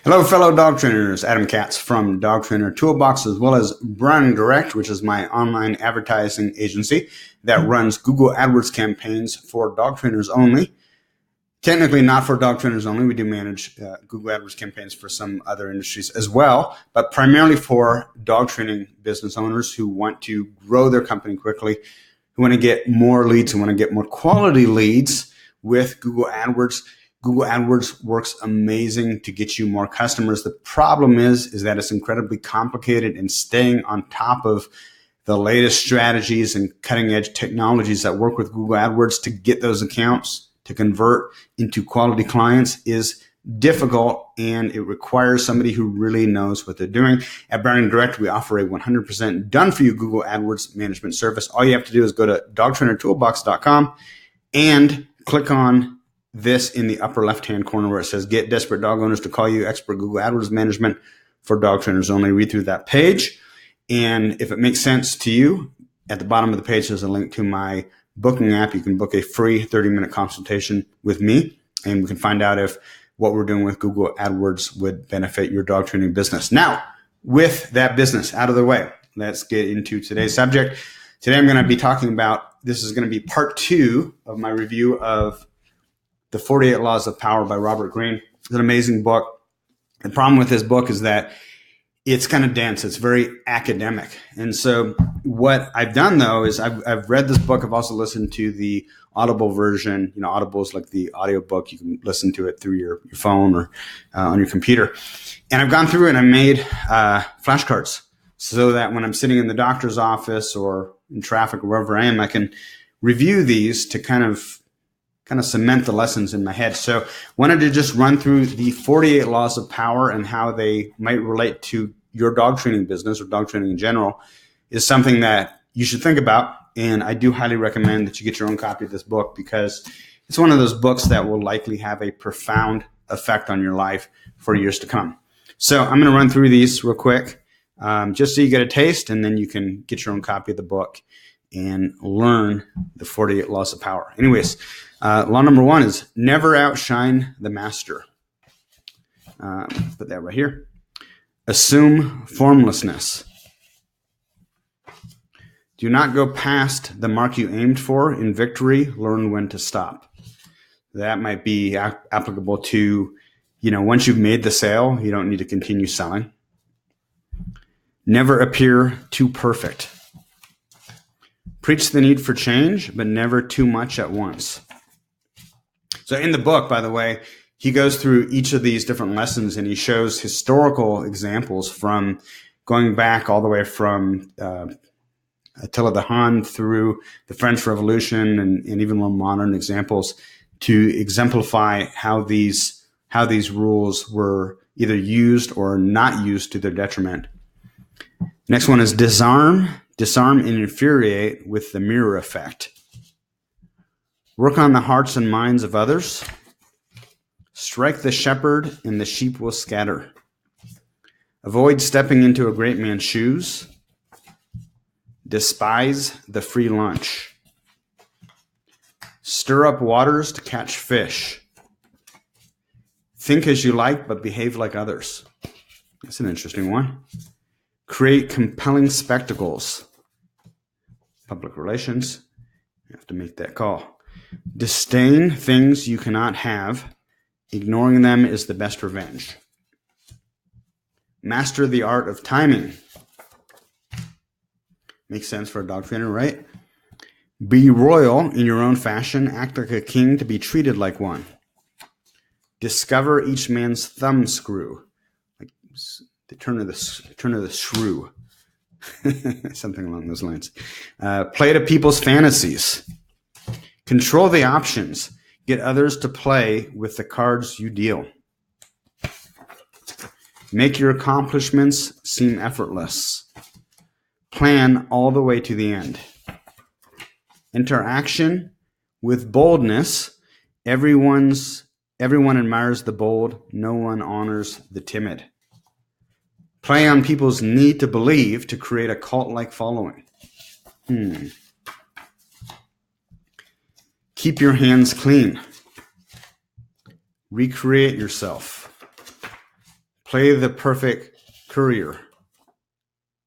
Hello, fellow dog trainers. Adam Katz from Dog Trainer Toolbox, as well as Branding Direct, which is my online advertising agency that runs Google AdWords campaigns for dog trainers only. Technically not for dog trainers only. We do manage Google AdWords campaigns for some other industries as well, but primarily for dog training business owners who want to grow their company quickly, who want to get more leads, who want to get more quality leads with Google AdWords. Google AdWords works amazing to get you more customers. The problem is that it's incredibly complicated, and staying on top of the latest strategies and cutting edge technologies that work with Google AdWords to get those accounts to convert into quality clients is difficult, and it requires somebody who really knows what they're doing. At Branding Direct, we offer a 100% done-for-you Google AdWords management service. All you have to do is go to dogtrainertoolbox.com and click on this in the upper left-hand corner where it says Get Desperate Dog Owners to Call You, Expert Google AdWords Management for Dog Trainers Only. Read through that page, and if it makes sense to you, at the bottom of the page there's a link to my booking app. You can book a free 30-minute consultation with me, and we can find out if what we're doing with Google AdWords would benefit your dog training business. Now, with that business out of the way, let's get into today's subject. Today I'm going to be talking about, this is going to be part 2 of my review of The 48 Laws of Power by Robert Greene. It's an amazing book. The problem with this book is that it's kind of dense. It's very academic. And so what I've done, though, is I've read this book. I've also listened to the Audible version. You know, Audible is like the audiobook. You can listen to it through your phone or on your computer. And I've gone through it and I made flashcards so that when I'm sitting in the doctor's office or in traffic or wherever I am, I can review these to kind of cement the lessons in my head. So wanted to just run through the 48 laws of power and how they might relate to your dog training business or dog training in general is something that you should think about. And I do highly recommend that you get your own copy of this book, because it's one of those books that will likely have a profound effect on your life for years to come. So I'm going to run through these real quick, just so you get a taste, and then you can get your own copy of the book and learn the 48 laws of power. Anyways, law number 1 is never outshine the master. Put that right here. Assume formlessness. Do not go past the mark you aimed for. In victory, learn when to stop. That might be applicable to, once you've made the sale, you don't need to continue selling. Never appear too perfect. Preach the need for change, but never too much at once. So in the book, by the way, he goes through each of these different lessons, and he shows historical examples from going back all the way from Attila the Hun through the French Revolution and even more modern examples to exemplify how these rules were either used or not used to their detriment. Next one is disarm and infuriate with the mirror effect. Work on the hearts and minds of others. Strike the shepherd and the sheep will scatter. Avoid stepping into a great man's shoes. Despise the free lunch. Stir up waters to catch fish. Think as you like, but behave like others. That's an interesting one. Create compelling spectacles. Public relations. You have to make that call. Disdain things you cannot have. Ignoring them is the best revenge. Master the art of timing. Makes sense for a dog trainer, right? Be royal in your own fashion. Act like a king to be treated like one. Discover each man's thumb screw. Like the turn of the shrew. Something along those lines. Play to people's fantasies. Control the options. Get others to play with the cards you deal. Make your accomplishments seem effortless. Plan all the way to the end. Enter action with boldness. Everyone admires the bold. No one honors the timid. Play on people's need to believe to create a cult-like following. Keep your hands clean. Recreate yourself. Play the perfect courtier.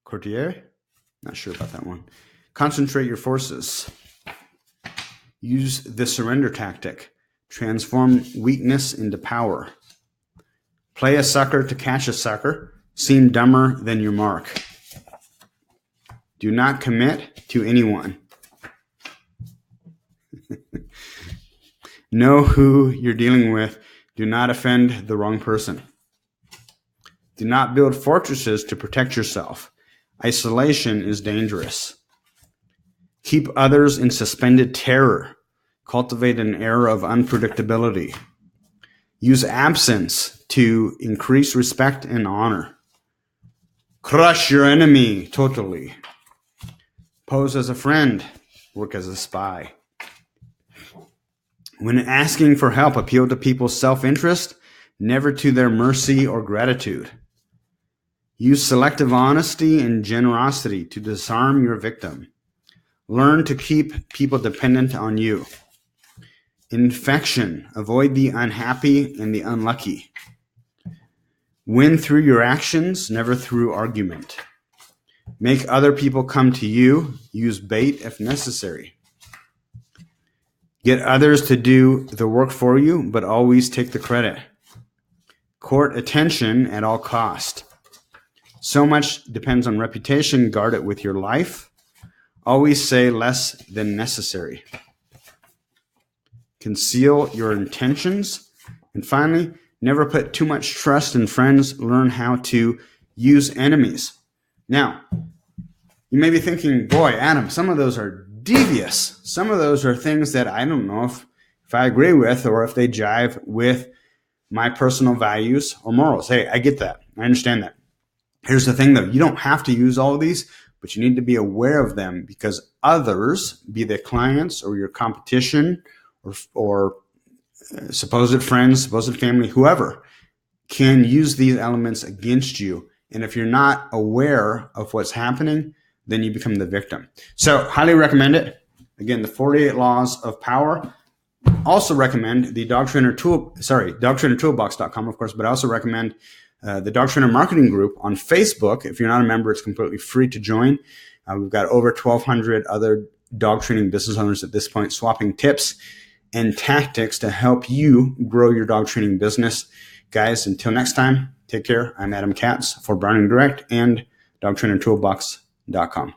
Courtier? Not sure about that one. Concentrate your forces. Use the surrender tactic. Transform weakness into power. Play a sucker to catch a sucker. Seem dumber than your mark. Do not commit to anyone. Know who you're dealing with. Do not offend the wrong person. Do not build fortresses to protect yourself. Isolation is dangerous. Keep others in suspended terror. Cultivate an air of unpredictability. Use absence to increase respect and honor. Crush your enemy totally. Pose as a friend. Work as a spy. When asking for help, appeal to people's self-interest, never to their mercy or gratitude. Use selective honesty and generosity to disarm your victim. Learn to keep people dependent on you. Infection. Avoid the unhappy and the unlucky. Win through your actions, never through argument. Make other people come to you. Use bait if necessary. Get others to do the work for you, but always take the credit. Court attention at all cost. So much depends on reputation. Guard it with your life. Always say less than necessary. Conceal your intentions. And finally, never put too much trust in friends. Learn how to use enemies. Now, you may be thinking, boy, Adam, some of those are devious. Some of those are things that I don't know if I agree with or if they jive with my personal values or morals. Hey, I get that. I understand that. Here's the thing, though. You don't have to use all of these, but you need to be aware of them because others, be they clients or your competition or supposed friends, supposed family, whoever, can use these elements against you. And if you're not aware of what's happening, then you become the victim. So highly recommend it. Again, the 48 Laws of Power. Also recommend the dogtrainertoolbox.com, of course, but I also recommend the Dog Trainer Marketing Group on Facebook. If you're not a member, it's completely free to join. We've got over 1,200 other dog training business owners at this point swapping tips and tactics to help you grow your dog training business. Guys, until next time, take care. I'm Adam Katz for Browning Direct and dogtrainertoolbox.com.